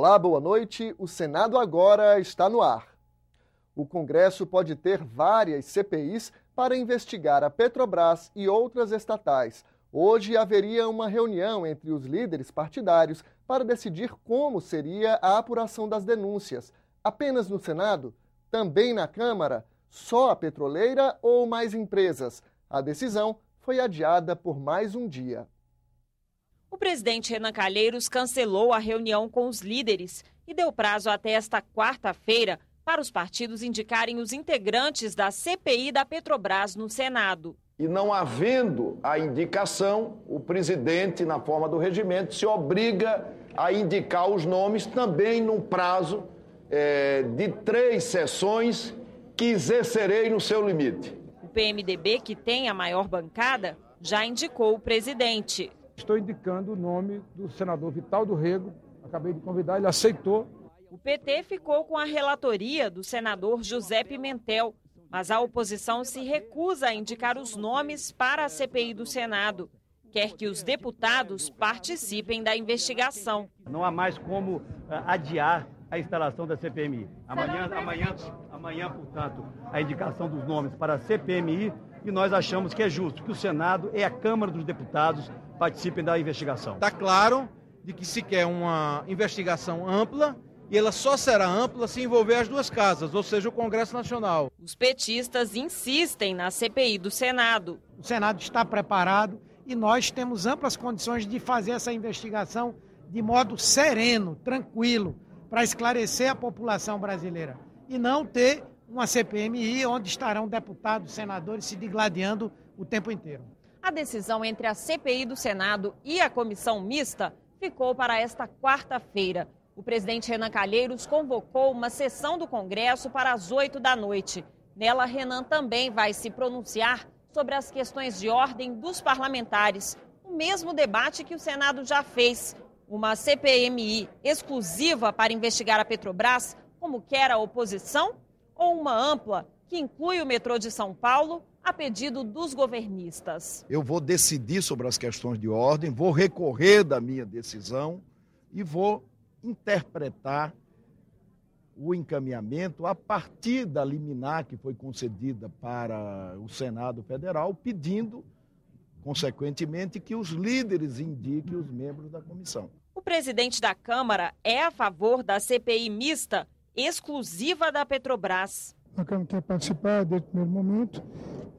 Olá, boa noite. O Senado agora está no ar. O Congresso pode ter várias CPIs para investigar a Petrobras e outras estatais. Hoje haveria uma reunião entre os líderes partidários para decidir como seria a apuração das denúncias. Apenas no Senado? Também na Câmara? Só a petroleira ou mais empresas? A decisão foi adiada por mais um dia. O presidente Renan Calheiros cancelou a reunião com os líderes e deu prazo até esta quarta-feira para os partidos indicarem os integrantes da CPI da Petrobras no Senado. E não havendo a indicação, o presidente, na forma do regimento, se obriga a indicar os nomes também num prazo de 3 sessões que exercerei no seu limite. O PMDB, que tem a maior bancada, já indicou o presidente. Estou indicando o nome do senador Vital do Rego, acabei de convidar, ele aceitou. O PT ficou com a relatoria do senador José Pimentel, mas a oposição se recusa a indicar os nomes para a CPI do Senado. Quer que os deputados participem da investigação. Não há mais como adiar a instalação da CPMI. Amanhã, portanto, a indicação dos nomes para a CPMI, e nós achamos que é justo que o Senado e a Câmara dos Deputados participem da investigação. Está claro de que se quer uma investigação ampla, e ela só será ampla se envolver as duas casas, ou seja, o Congresso Nacional. Os petistas insistem na CPI do Senado. O Senado está preparado e nós temos amplas condições de fazer essa investigação de modo sereno, tranquilo, para esclarecer a população brasileira. E não ter uma CPMI onde estarão deputados, senadores se digladiando o tempo inteiro. A decisão entre a CPI do Senado e a comissão mista ficou para esta quarta-feira. O presidente Renan Calheiros convocou uma sessão do Congresso para as 20h. Nela, Renan também vai se pronunciar sobre as questões de ordem dos parlamentares. O mesmo debate que o Senado já fez. Uma CPMI exclusiva para investigar a Petrobras, como quer a oposição? Ou uma ampla que inclui o metrô de São Paulo, a pedido dos governistas? Eu vou decidir sobre as questões de ordem, vou recorrer da minha decisão e vou interpretar o encaminhamento a partir da liminar que foi concedida para o Senado Federal, pedindo, consequentemente, que os líderes indiquem os membros da comissão. O presidente da Câmara é a favor da CPI mista exclusiva da Petrobras. A Câmara quer participar desde o primeiro momento,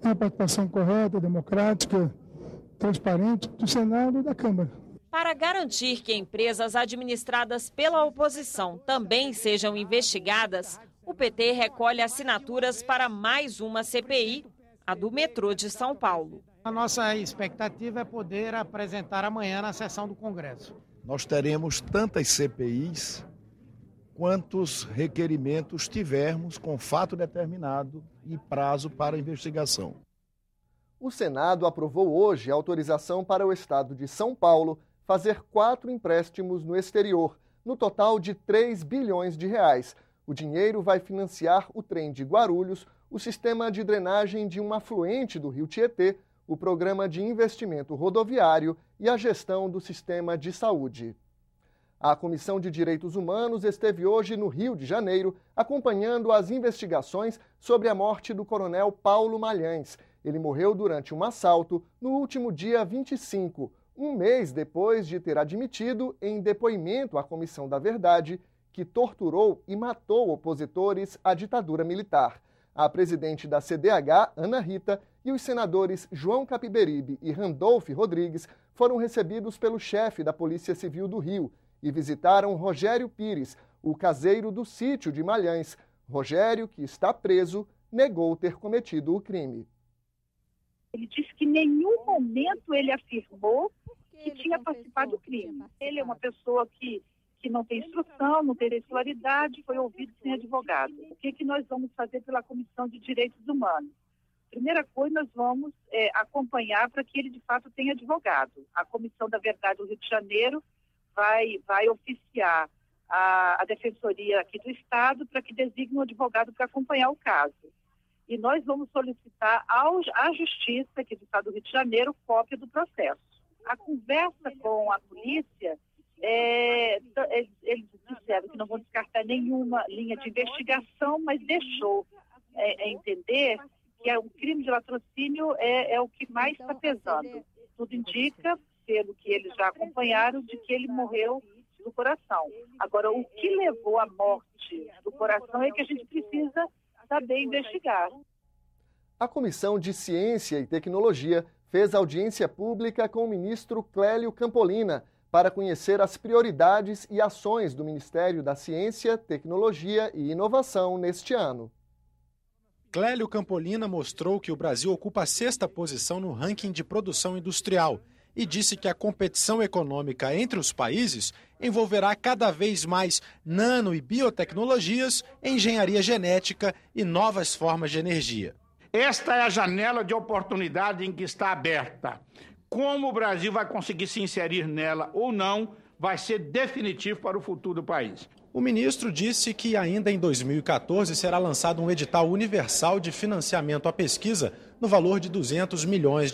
é uma participação correta, democrática, transparente do Senado e da Câmara. Para garantir que empresas administradas pela oposição também sejam investigadas, o PT recolhe assinaturas para mais uma CPI, a do metrô de São Paulo. A nossa expectativa é poder apresentar amanhã na sessão do Congresso. Nós teremos tantas CPIs quantos requerimentos tivermos com fato determinado e prazo para investigação. O Senado aprovou hoje a autorização para o Estado de São Paulo fazer 4 empréstimos no exterior, no total de 3 bilhões de reais. O dinheiro vai financiar o trem de Guarulhos, o sistema de drenagem de um afluente do rio Tietê, o programa de investimento rodoviário e a gestão do sistema de saúde. A Comissão de Direitos Humanos esteve hoje no Rio de Janeiro acompanhando as investigações sobre a morte do coronel Paulo Malhães. Ele morreu durante um assalto no último dia 25, um mês depois de ter admitido em depoimento à Comissão da Verdade que torturou e matou opositores à ditadura militar. A presidente da CDH, Ana Rita, e os senadores João Capiberibe e Randolph Rodrigues foram recebidos pelo chefe da Polícia Civil do Rio e visitaram Rogério Pires, o caseiro do sítio de Malhães. Rogério, que está preso, negou ter cometido o crime. Ele disse que em nenhum momento ele afirmou que tinha participado do crime. Ele é uma pessoa que não tem instrução, não tem escolaridade, foi ouvido sem advogado. O que nós vamos fazer pela Comissão de Direitos Humanos? Primeira coisa, nós vamos acompanhar para que ele, de fato, tenha advogado. A Comissão da Verdade do Rio de Janeiro vai oficiar a Defensoria aqui do Estado para que designe um advogado para acompanhar o caso. E nós vamos solicitar à Justiça aqui do Estado do Rio de Janeiro cópia do processo. A conversa com a polícia Eles disseram que não vão descartar nenhuma linha de investigação, mas deixou entender que o crime de latrocínio é o que mais está pesando. Tudo indica, pelo que eles já acompanharam, de que ele morreu do coração. Agora, o que levou à morte do coração é que a gente precisa saber investigar. A Comissão de Ciência e Tecnologia fez audiência pública com o ministro Clélio Campolina para conhecer as prioridades e ações do Ministério da Ciência, Tecnologia e Inovação neste ano. Clélio Campolina mostrou que o Brasil ocupa a 6ª posição no ranking de produção industrial e disse que a competição econômica entre os países envolverá cada vez mais nano e biotecnologias, engenharia genética e novas formas de energia. Esta é a janela de oportunidade em que está aberta. Como o Brasil vai conseguir se inserir nela ou não, vai ser definitivo para o futuro do país. O ministro disse que ainda em 2014 será lançado um edital universal de financiamento à pesquisa no valor de R$200 milhões.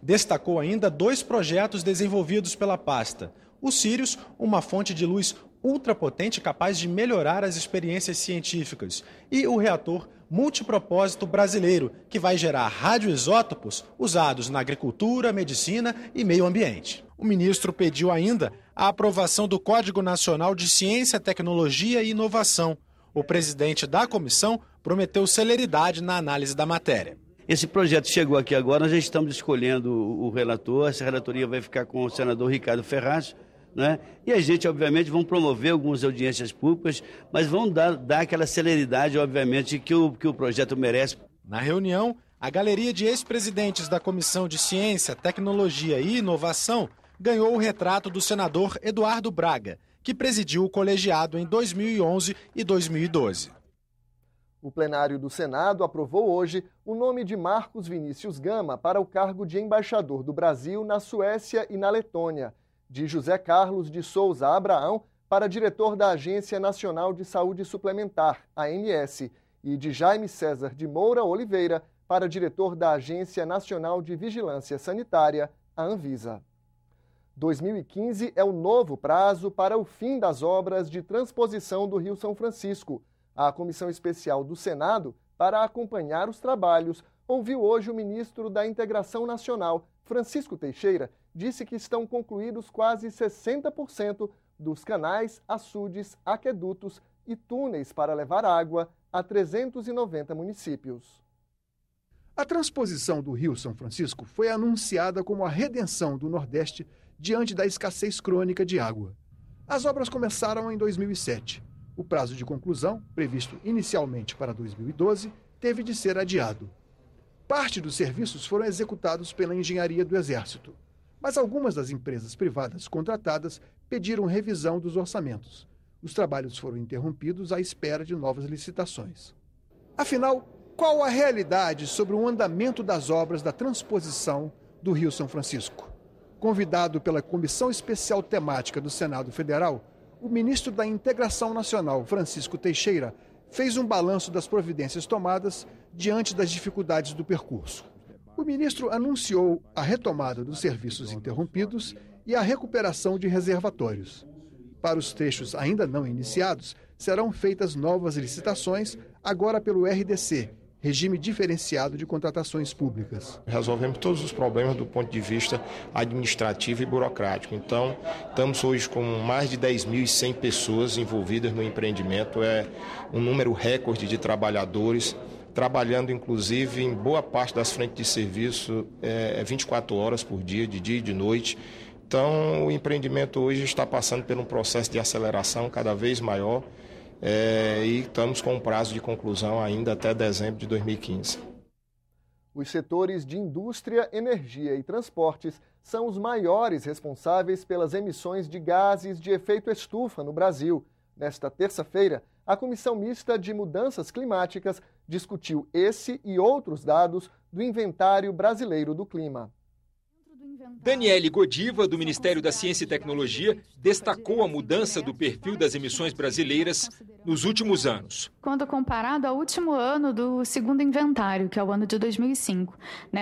Destacou ainda 2 projetos desenvolvidos pela pasta. O Sirius, uma fonte de luz ultrapotente capaz de melhorar as experiências científicas, e o reator multipropósito brasileiro, que vai gerar radioisótopos usados na agricultura, medicina e meio ambiente. O ministro pediu ainda a aprovação do Código Nacional de Ciência, Tecnologia e Inovação. O presidente da comissão prometeu celeridade na análise da matéria. Esse projeto chegou aqui agora, nós já estamos escolhendo o relator, essa relatoria vai ficar com o senador Ricardo Ferraz, né? E a gente, obviamente, vão promover algumas audiências públicas, mas vão dar aquela celeridade, obviamente, que o projeto merece. Na reunião, a galeria de ex-presidentes da Comissão de Ciência, Tecnologia e Inovação ganhou o retrato do senador Eduardo Braga, que presidiu o colegiado em 2011 e 2012. O plenário do Senado aprovou hoje o nome de Marcos Vinícius Gama para o cargo de embaixador do Brasil na Suécia e na Letônia, de José Carlos de Souza Abraão para diretor da Agência Nacional de Saúde Suplementar, ANS, e de Jaime César de Moura Oliveira para diretor da Agência Nacional de Vigilância Sanitária, a Anvisa. 2015 é o novo prazo para o fim das obras de transposição do Rio São Francisco. A Comissão Especial do Senado, para acompanhar os trabalhos, ouviu hoje o ministro da Integração Nacional, Francisco Teixeira, disse que estão concluídos quase 60% dos canais, açudes, aquedutos e túneis para levar água a 390 municípios. A transposição do Rio São Francisco foi anunciada como a redenção do Nordeste diante da escassez crônica de água. As obras começaram em 2007. O prazo de conclusão, previsto inicialmente para 2012, teve de ser adiado. Parte dos serviços foram executados pela engenharia do Exército, mas algumas das empresas privadas contratadas pediram revisão dos orçamentos. Os trabalhos foram interrompidos à espera de novas licitações. Afinal, qual a realidade sobre o andamento das obras da transposição do Rio São Francisco? Convidado pela Comissão Especial Temática do Senado Federal, o ministro da Integração Nacional, Francisco Teixeira, fez um balanço das providências tomadas diante das dificuldades do percurso. O ministro anunciou a retomada dos serviços interrompidos e a recuperação de reservatórios. Para os trechos ainda não iniciados, serão feitas novas licitações, agora pelo RDC, Regime Diferenciado de Contratações Públicas. Resolvemos todos os problemas do ponto de vista administrativo e burocrático. Então, estamos hoje com mais de 10.100 pessoas envolvidas no empreendimento. É um número recorde de trabalhadores, trabalhando inclusive em boa parte das frentes de serviço 24 horas por dia, de dia e de noite. Então, o empreendimento hoje está passando por um processo de aceleração cada vez maior. E estamos com um prazo de conclusão ainda até dezembro de 2015. Os setores de indústria, energia e transportes são os maiores responsáveis pelas emissões de gases de efeito estufa no Brasil. Nesta terça-feira, a Comissão Mista de Mudanças Climáticas discutiu esse e outros dados do Inventário Brasileiro do Clima. Daniele Godiva, do Ministério da Ciência e Tecnologia, destacou a mudança do perfil das emissões brasileiras nos últimos anos. Quando comparado ao último ano do segundo inventário, que é o ano de 2005,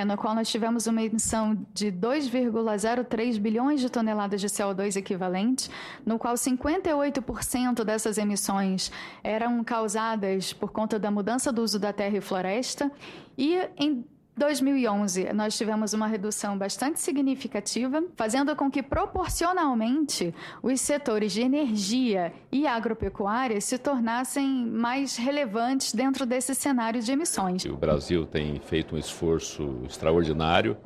no qual nós tivemos uma emissão de 2,03 bilhões de toneladas de CO2 equivalente, no qual 58% dessas emissões eram causadas por conta da mudança do uso da terra e floresta, e em 2011, nós tivemos uma redução bastante significativa, fazendo com que, proporcionalmente, os setores de energia e agropecuária se tornassem mais relevantes dentro desse cenário de emissões. O Brasil tem feito um esforço extraordinário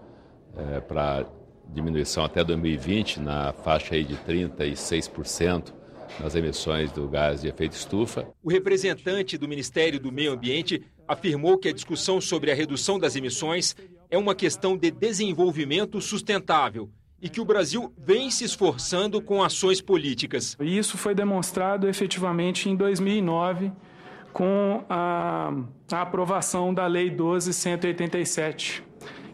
para diminuição até 2020, na faixa aí de 36% nas emissões do gás de efeito estufa. O representante do Ministério do Meio Ambiente afirmou que a discussão sobre a redução das emissões é uma questão de desenvolvimento sustentável e que o Brasil vem se esforçando com ações políticas. Isso foi demonstrado efetivamente em 2009 com a aprovação da Lei 12.187,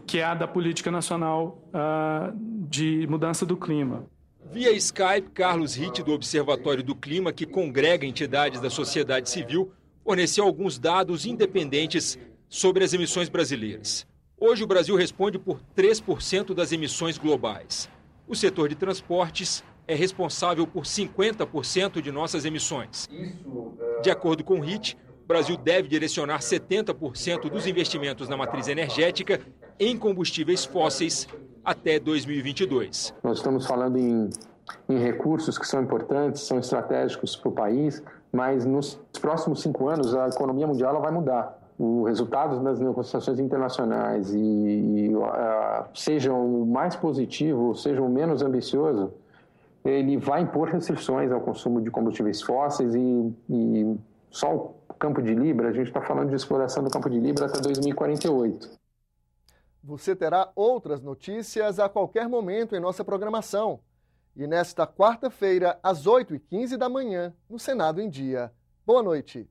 que é a da Política Nacional de Mudança do Clima. Via Skype, Carlos Ritt, do Observatório do Clima, que congrega entidades da sociedade civil, forneceu alguns dados independentes sobre as emissões brasileiras. Hoje, o Brasil responde por 3% das emissões globais. O setor de transportes é responsável por 50% de nossas emissões. De acordo com Ritt, o Brasil deve direcionar 70% dos investimentos na matriz energética em combustíveis fósseis até 2022. Nós estamos falando em recursos que são importantes, são estratégicos para o país, mas nos próximos 5 anos a economia mundial ela vai mudar. Os resultados das negociações internacionais sejam o mais positivo, sejam o menos ambicioso, ele vai impor restrições ao consumo de combustíveis fósseis e só o Campo de Libra, a gente está falando de exploração do Campo de Libra até 2048. Você terá outras notícias a qualquer momento em nossa programação. E nesta quarta-feira, às 8h15 da manhã, no Senado em Dia. Boa noite.